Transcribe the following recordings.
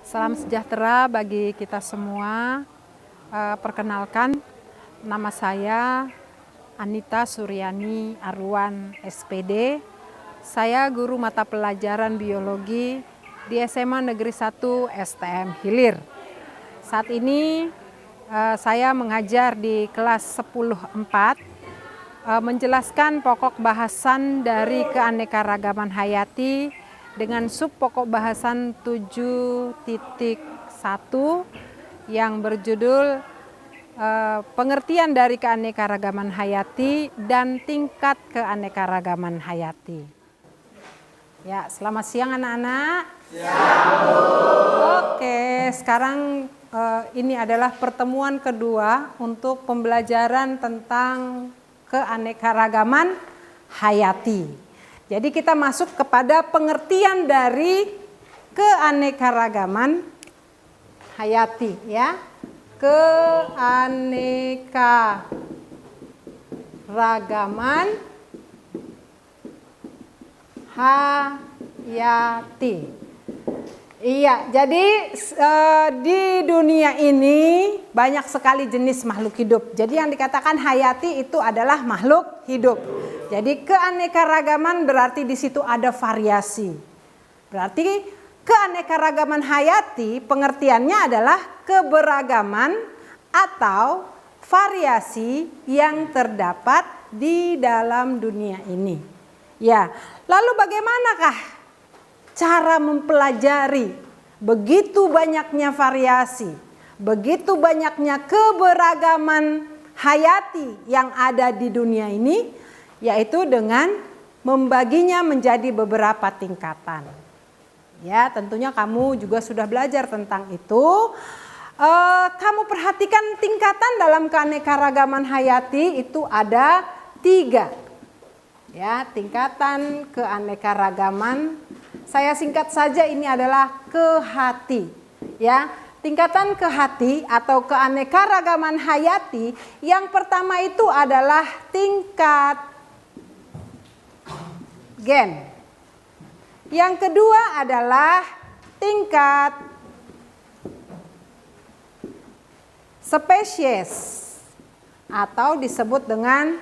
Salam sejahtera bagi kita semua. Perkenalkan, nama saya Anita Suryani Arwan, SPD. Saya guru mata pelajaran biologi di SMA Negeri 1 STM Hilir. Saat ini saya mengajar di kelas 10-4, menjelaskan pokok bahasan dari keanekaragaman hayati dengan sub pokok bahasan 7.1 yang berjudul pengertian dari keanekaragaman hayati dan tingkat keanekaragaman hayati. Ya, selamat siang anak-anak. Oke, sekarang ini adalah pertemuan kedua untuk pembelajaran tentang keanekaragaman hayati. Jadi kita masuk kepada pengertian dari keanekaragaman hayati, ya. Keanekaragaman hayati. Iya, jadi di dunia ini banyak sekali jenis makhluk hidup. Jadi yang dikatakan hayati itu adalah makhluk hidup. Jadi keanekaragaman berarti di situ ada variasi. Berarti keanekaragaman hayati pengertiannya adalah keberagaman atau variasi yang terdapat di dalam dunia ini. Ya, lalu bagaimanakah cara mempelajari begitu banyaknya variasi, begitu banyaknya keberagaman hayati yang ada di dunia ini? Yaitu dengan membaginya menjadi beberapa tingkatan. Ya, tentunya kamu juga sudah belajar tentang itu. Kamu perhatikan tingkatan dalam keanekaragaman hayati itu ada 3. Ya, tingkatan keanekaragaman. Saya singkat saja, ini adalah kehati. Ya, tingkatan kehati atau keanekaragaman hayati yang pertama itu adalah tingkat gen. Yang kedua adalah tingkat spesies atau disebut dengan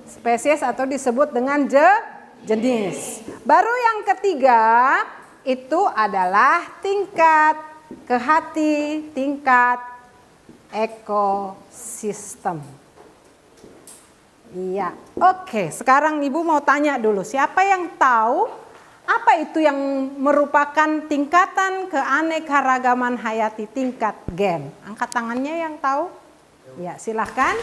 spesies atau disebut dengan jenis. Baru yang ketiga itu adalah tingkat kehati, tingkat ekosistem. Iya, oke. Sekarang Ibu mau tanya dulu, siapa yang tahu apa itu yang merupakan tingkatan keanekaragaman hayati tingkat gen? Angkat tangannya yang tahu. Ya, silahkan.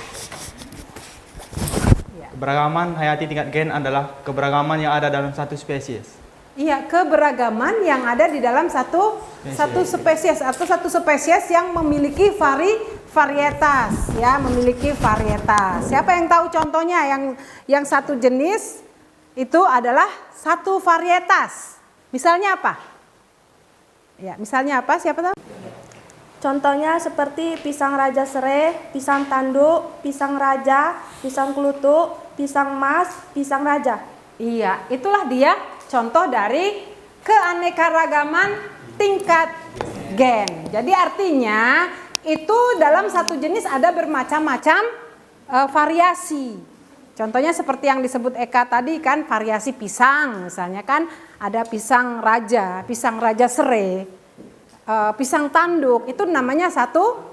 Ya. Keberagaman hayati tingkat gen adalah keberagaman yang ada dalam satu spesies. Iya, keberagaman yang ada di dalam satu spesies atau satu spesies yang memiliki varietas, ya, memiliki varietas. Siapa yang tahu contohnya yang satu jenis itu adalah satu varietas? Misalnya apa? Ya, misalnya apa? Siapa tahu? Contohnya seperti pisang raja serai, pisang tanduk, pisang raja, pisang klutuk, pisang mas, pisang raja. Iya, itulah dia contoh dari keanekaragaman tingkat gen. Jadi artinya itu dalam satu jenis ada bermacam-macam variasi. Contohnya seperti yang disebut Eka tadi kan, variasi pisang. Misalnya kan ada pisang raja serai, pisang tanduk, itu namanya satu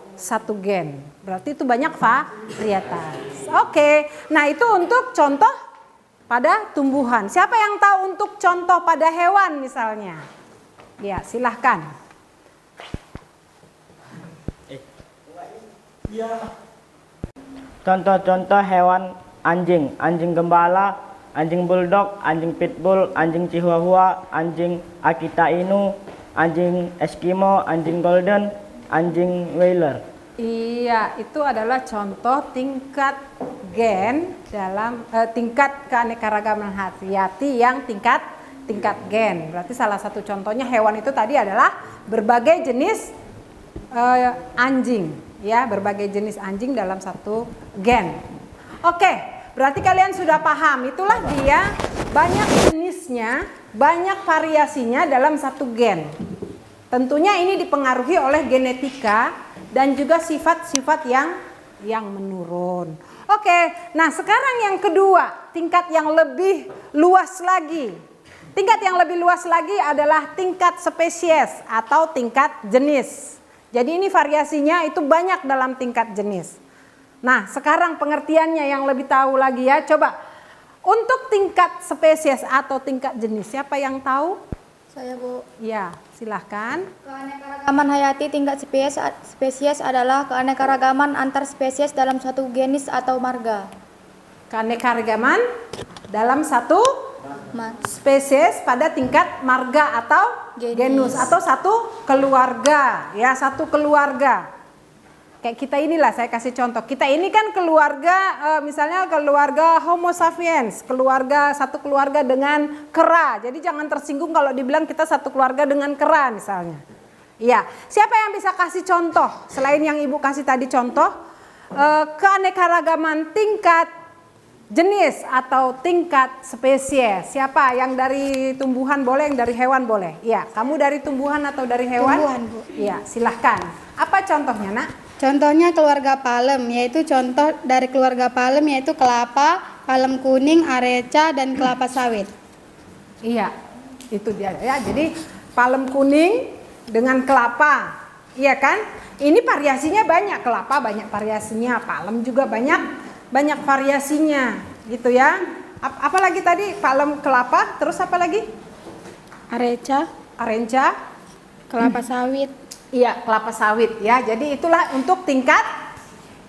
gen. Berarti itu banyak varietas. Oke, nah itu untuk contoh pada tumbuhan. Siapa yang tahu untuk contoh pada hewan misalnya? Ya, silahkan. Contoh-contoh hewan: anjing, anjing gembala, anjing bulldog, anjing pitbull, anjing chihuahua, anjing Akita Inu, anjing Eskimo, anjing golden, anjing Wheeler. Iya, itu adalah contoh tingkat gen dalam tingkat keanekaragaman hayati yang tingkat gen. Berarti salah satu contohnya hewan itu tadi adalah berbagai jenis anjing, ya, berbagai jenis anjing dalam satu gen. Oke, berarti kalian sudah paham. Itulah dia, banyak jenisnya, banyak variasinya dalam satu gen. Tentunya ini dipengaruhi oleh genetika dan juga sifat-sifat yang menurun. Oke, nah sekarang yang kedua, tingkat yang lebih luas lagi. Tingkat yang lebih luas lagi adalah tingkat spesies atau tingkat jenis. Jadi ini variasinya itu banyak dalam tingkat jenis. Nah, sekarang pengertiannya yang lebih tahu lagi ya. Coba untuk tingkat spesies atau tingkat jenis, siapa yang tahu? Saya, Bu. Ya, silahkan. Keanekaragaman hayati tingkat spesies adalah keanekaragaman antar spesies dalam satu genus atau marga. Keanekaragaman dalam satu spesies pada tingkat marga atau genus atau satu keluarga, ya, satu keluarga. Kayak kita inilah, saya kasih contoh. Kita ini kan keluarga, misalnya keluarga Homo sapiens, satu keluarga dengan kera. Jadi jangan tersinggung kalau dibilang kita satu keluarga dengan kera misalnya. Iya, siapa yang bisa kasih contoh selain yang Ibu kasih tadi contoh keanekaragaman tingkat jenis atau tingkat spesies? Siapa yang dari tumbuhan boleh, yang dari hewan boleh? Iya, kamu dari tumbuhan atau dari hewan? Tumbuhan, Bu. Iya, silahkan. Apa contohnya, Nak? Contohnya keluarga palem, yaitu contoh dari keluarga palem yaitu kelapa, palem kuning, areca, dan kelapa sawit. Iya, itu dia ya. Jadi palem kuning dengan kelapa, iya kan? Ini variasinya banyak, kelapa banyak variasinya, palem juga banyak variasinya, gitu ya. Apalagi tadi palem kelapa, terus apa lagi? Areca, Kelapa sawit. Iya, kelapa sawit ya. Jadi itulah untuk tingkat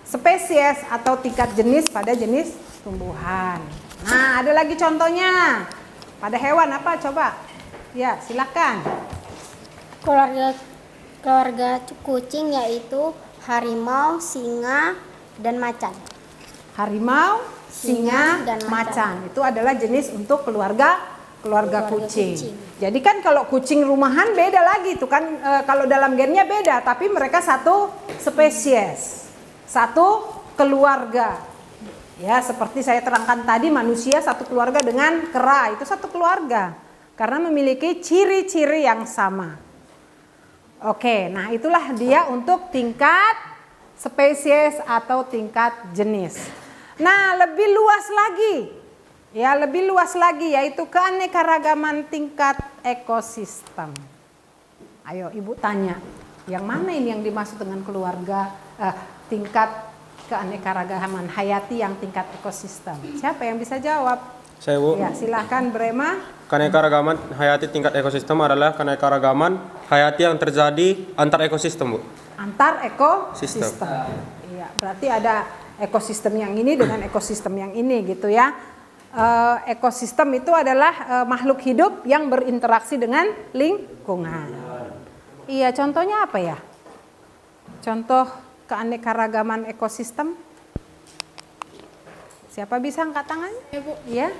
spesies atau tingkat jenis pada jenis tumbuhan. Nah, ada lagi contohnya. Pada hewan apa coba? Ya, silakan. Keluarga kucing yaitu harimau, singa, dan macan. Harimau, singa, dan macan. Itu adalah jenis untuk keluarga kucing. Jadi kan kalau kucing rumahan beda lagi tuh kan, kalau dalam gennya beda, tapi mereka satu spesies, satu keluarga. Ya, seperti saya terangkan tadi, manusia satu keluarga dengan kera, itu satu keluarga karena memiliki ciri-ciri yang sama. Oke, nah itulah dia untuk tingkat spesies atau tingkat jenis. Nah, lebih luas lagi. Ya, lebih luas lagi yaitu keanekaragaman tingkat ekosistem. Ayo Ibu tanya, yang mana ini yang dimaksud dengan keluarga tingkat keanekaragaman hayati yang tingkat ekosistem? Siapa yang bisa jawab? Saya, Bu. Ya, silahkan Brema. Keanekaragaman hayati tingkat ekosistem adalah keanekaragaman hayati yang terjadi antar ekosistem, Bu. Antar ekosistem. Iya, berarti ada ekosistem yang ini dengan ekosistem yang ini gitu ya. Ekosistem itu adalah makhluk hidup yang berinteraksi dengan lingkungan. Iya, contohnya apa ya? Contoh keanekaragaman ekosistem? Siapa bisa angkat tangannya? Ya, Bu. Iya.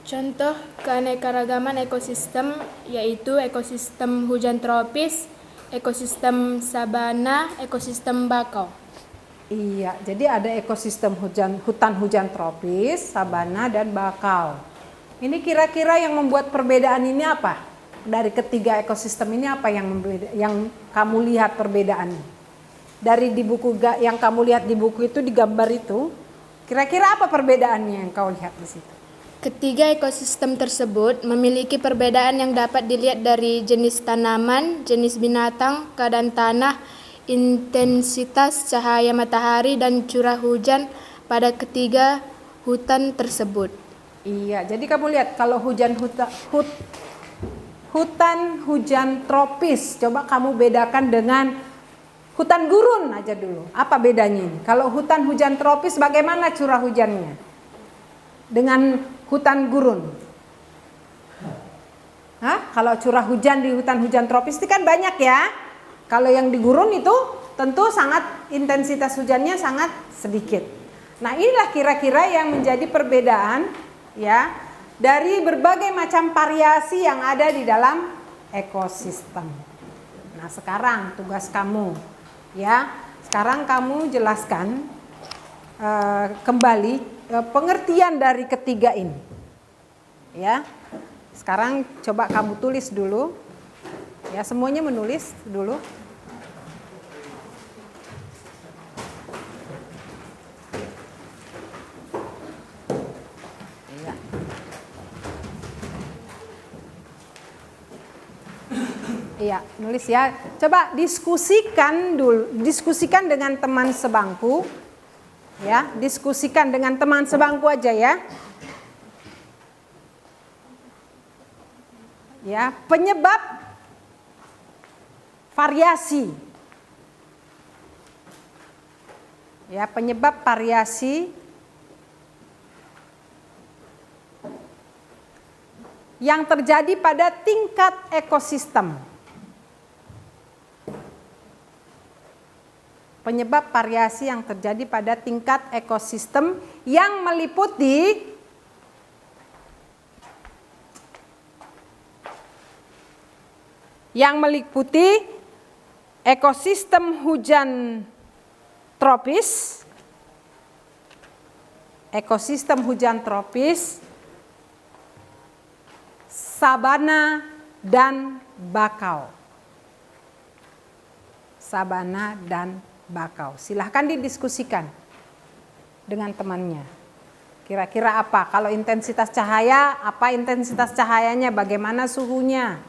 Contoh keanekaragaman ekosistem yaitu ekosistem hujan tropis, ekosistem sabana, ekosistem bakau. Iya, jadi ada ekosistem hutan hujan tropis, sabana, dan bakau. Ini kira-kira yang membuat perbedaan ini apa? Dari ketiga ekosistem ini apa yang kamu lihat perbedaannya? Dari di buku yang kamu lihat di buku itu, di gambar itu, kira-kira apa perbedaannya yang kau lihat di situ? Ketiga ekosistem tersebut memiliki perbedaan yang dapat dilihat dari jenis tanaman, jenis binatang, keadaan tanah, intensitas cahaya matahari, dan curah hujan pada ketiga hutan tersebut. Iya, jadi kamu lihat kalau hutan hujan tropis, coba kamu bedakan dengan hutan gurun aja dulu. Apa bedanya ini? Kalau hutan hujan tropis bagaimana curah hujannya? Dengan hutan gurun. Kalau curah hujan di hutan hujan tropis itu kan banyak ya. Kalau yang di gurun itu tentu intensitas hujannya sangat sedikit. Nah, inilah kira-kira yang menjadi perbedaan ya dari berbagai macam variasi yang ada di dalam ekosistem. Nah, sekarang tugas kamu ya. Sekarang kamu jelaskan kembali pengertian dari ketiga ini. Ya. Sekarang coba kamu tulis dulu. Ya, semuanya menulis dulu. Iya. Iya, nulis ya. Coba diskusikan dulu, diskusikan dengan teman sebangku. Ya, diskusikan dengan teman sebangku aja ya. Ya, penyebab variasi. Ya, penyebab variasi yang terjadi pada tingkat ekosistem. Penyebab variasi yang terjadi pada tingkat ekosistem yang meliputi ekosistem hujan tropis, sabana dan bakau. Sabana dan bakau. Silahkan didiskusikan dengan temannya. Kira-kira apa? Kalau intensitas cahaya, apa intensitas cahayanya? Bagaimana suhunya?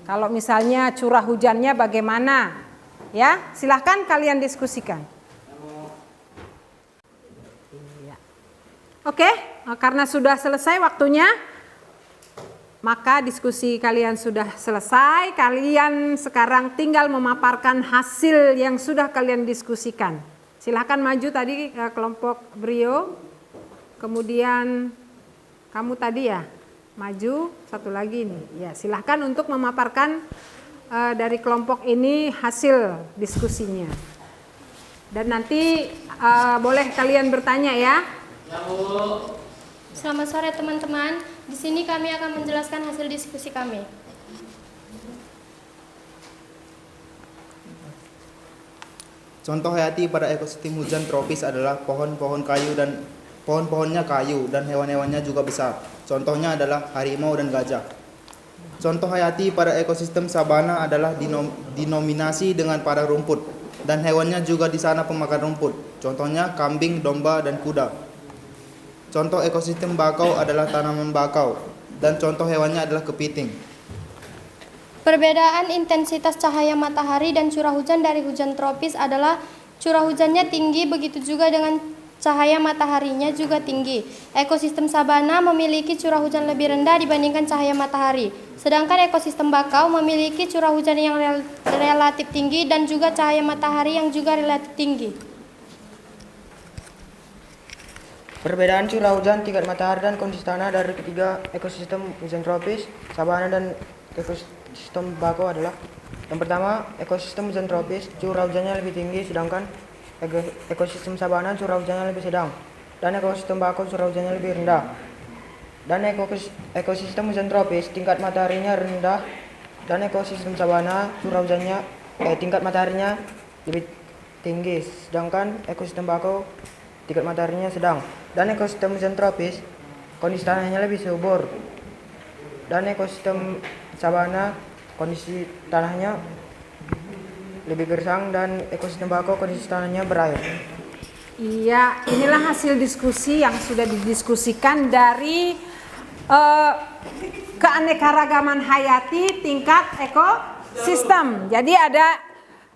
Kalau misalnya curah hujannya bagaimana? Ya, silahkan kalian diskusikan. Oke, karena sudah selesai waktunya, maka diskusi kalian sudah selesai. Kalian sekarang tinggal memaparkan hasil yang sudah kalian diskusikan. Silahkan maju tadi kelompok Brio. Kemudian kamu tadi ya, maju satu lagi nih. Ya, silahkan untuk memaparkan dari kelompok ini hasil diskusinya. Dan nanti boleh kalian bertanya ya. Selamat sore teman-teman. Di sini kami akan menjelaskan hasil diskusi kami. Contoh hayati pada ekosistem hujan tropis adalah pohon-pohon kayu dan pohon-pohonnya kayu dan hewan-hewannya juga besar. Contohnya adalah harimau dan gajah. Contoh hayati pada ekosistem sabana adalah dinominasi dengan padang rumput dan hewannya juga di sana pemakan rumput. Contohnya kambing, domba, dan kuda. Contoh ekosistem bakau adalah tanaman bakau dan contoh hewannya adalah kepiting. Perbedaan intensitas cahaya matahari dan curah hujan dari hujan tropis adalah curah hujannya tinggi, begitu juga dengan cahaya mataharinya juga tinggi. Ekosistem sabana memiliki curah hujan lebih rendah dibandingkan cahaya matahari. Sedangkan ekosistem bakau memiliki curah hujan yang relatif tinggi dan juga cahaya matahari yang juga relatif tinggi. Perbedaan curah hujan, tingkat matahari, dan kondisi tanah dari ketiga ekosistem hujan tropis, sabana, dan ekosistem bakau adalah: yang pertama, ekosistem hujan tropis, curah hujannya lebih tinggi, sedangkan ekosistem sabana curah hujannya lebih sedang, dan ekosistem bakau curah hujannya lebih rendah. Dan ekosistem hujan tropis tingkat mataharinya rendah, dan ekosistem sabana curah hujannya tingkat mataharinya lebih tinggi, sedangkan ekosistem bakau tingkat mataharinya sedang. Dan ekosistem hujan tropis kondisi tanahnya lebih subur, dan ekosistem sabana kondisi tanahnya lebih gersang, dan ekosistem bakau kondisi tanahnya berair. Iya, inilah hasil diskusi yang sudah didiskusikan dari keanekaragaman hayati tingkat ekosistem. Jadi ada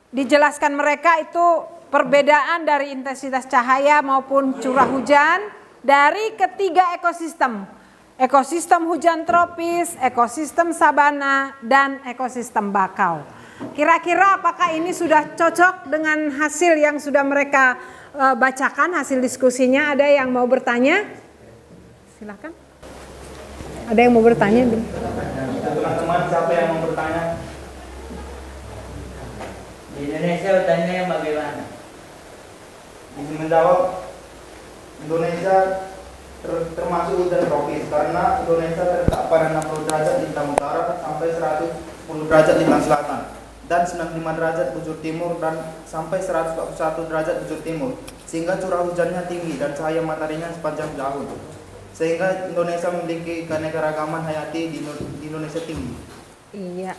dijelaskan mereka itu perbedaan dari intensitas cahaya maupun curah hujan dari ketiga ekosistem. Ekosistem hujan tropis, ekosistem sabana, dan ekosistem bakau. Kira-kira apakah ini sudah cocok dengan hasil yang sudah mereka bacakan, hasil diskusinya? Ada yang mau bertanya? Silakan. Ada yang mau bertanya? Teman-teman, siapa yang mau bertanya? Di Indonesia hutannya yang bagaimana? Izin menjawab, Indonesia termasuk hutan tropis karena Indonesia terletak pada 60 derajat lintang utara sampai 110 derajat lintang selatan dan 95 derajat bujur timur dan sampai 141 derajat bujur timur, sehingga curah hujannya tinggi dan cahaya mataharinya sepanjang tahun, sehingga Indonesia memiliki keanekaragaman hayati di Indonesia tinggi. Iya,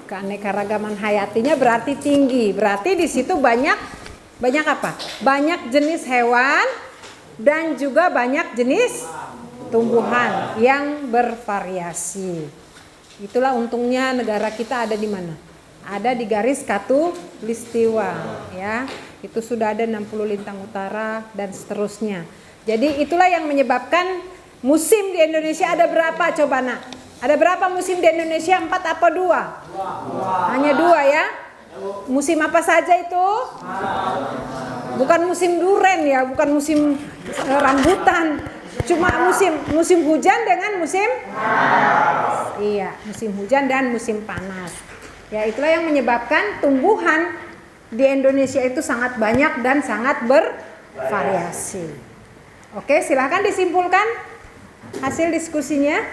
Keanekaragaman hayatinya berarti tinggi. Berarti di situ banyak apa? Banyak jenis hewan dan juga banyak jenis tumbuhan yang bervariasi. Itulah untungnya negara kita ada di mana? Ada di garis khatulistiwa, ya. Itu sudah ada 60 lintang utara dan seterusnya. Jadi itulah yang menyebabkan musim di Indonesia ada berapa coba nak? Ada berapa musim di Indonesia? 4 apa 2? Hanya 2 ya. Musim apa saja itu? Bukan musim duren ya, bukan musim rambutan. Cuma musim hujan dengan musim panas. Iya, musim hujan dan musim panas. Ya, itulah yang menyebabkan tumbuhan di Indonesia itu sangat banyak dan sangat bervariasi. Oke, silahkan disimpulkan hasil diskusinya.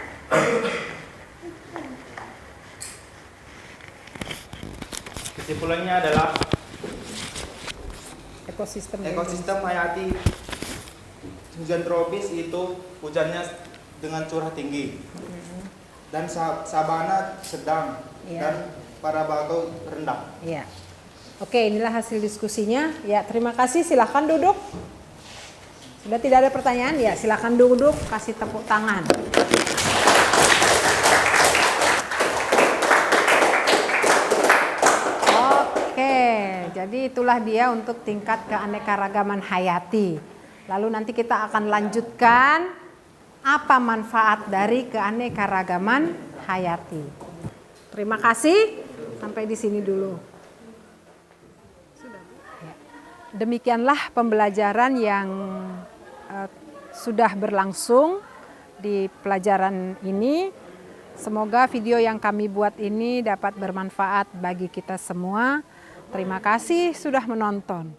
Kesimpulannya adalah ekosistem hayati hujan tropis itu hujannya dengan curah tinggi dan sabana sedang dan parabago rendah. Iya. Oke, inilah hasil diskusinya. Ya, terima kasih. Silahkan duduk. Sudah tidak ada pertanyaan? Ya, silahkan duduk. Kasih tepuk tangan. Jadi itulah dia untuk tingkat keanekaragaman hayati. Lalu nanti kita akan lanjutkan apa manfaat dari keanekaragaman hayati. Terima kasih. Sampai di sini dulu. Demikianlah pembelajaran yang sudah berlangsung di pelajaran ini. Semoga video yang kami buat ini dapat bermanfaat bagi kita semua. Terima kasih sudah menonton.